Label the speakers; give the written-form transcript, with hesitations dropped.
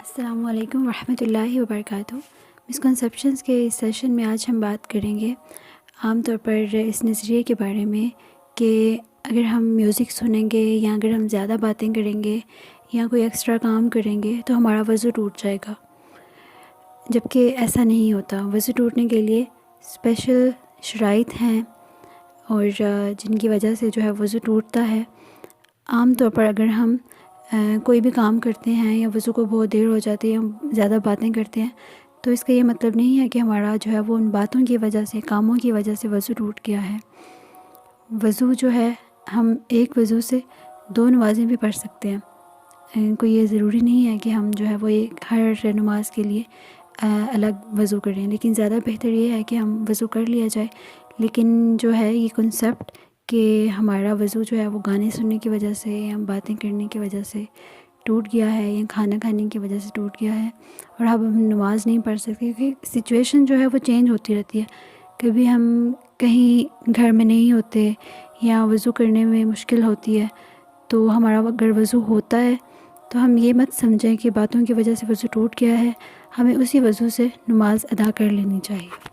Speaker 1: السلام علیکم ورحمۃ اللہ وبرکاتہ۔ مسکنسیپشنز کے اس سیشن میں آج ہم بات کریں گے عام طور پر اس نظریے کے بارے میں کہ اگر ہم میوزک سنیں گے یا اگر ہم زیادہ باتیں کریں گے یا کوئی ایکسٹرا کام کریں گے تو ہمارا وضو ٹوٹ جائے گا، جبکہ ایسا نہیں ہوتا۔ وضو ٹوٹنے کے لیے اسپیشل شرائط ہیں اور جن کی وجہ سے جو ہے وضو ٹوٹتا ہے۔ عام طور پر اگر ہم کوئی بھی کام کرتے ہیں یا وضو کو بہت دیر ہو جاتی ہے، ہم زیادہ باتیں کرتے ہیں، تو اس کا یہ مطلب نہیں ہے کہ ہمارا جو ہے وہ ان باتوں کی وجہ سے، کاموں کی وجہ سے وضو ٹوٹ گیا ہے۔ وضو جو ہے ہم ایک وضو سے 2 نمازیں بھی پڑھ سکتے ہیں۔ کوئی یہ ضروری نہیں ہے کہ ہم جو ہے وہ ہر نماز کے لیے الگ وضو کریں، لیکن زیادہ بہتر یہ ہے کہ ہم وضو کر لیا جائے۔ لیکن جو ہے یہ کنسیپٹ کہ ہمارا وضو جو ہے وہ گانے سننے کی وجہ سے یا باتیں کرنے کی وجہ سے ٹوٹ گیا ہے یا کھانا کھانے کی وجہ سے ٹوٹ گیا ہے اور اب ہم نماز نہیں پڑھ سکتے، کیونکہ سچویشن جو ہے وہ چینج ہوتی رہتی ہے۔ کبھی ہم کہیں گھر میں نہیں ہوتے یا وضو کرنے میں مشکل ہوتی ہے، تو ہمارا اگر وضو ہوتا ہے تو ہم یہ مت سمجھیں کہ باتوں کی وجہ سے وضو ٹوٹ گیا ہے، ہمیں اسی وضو سے نماز ادا کر لینی چاہیے۔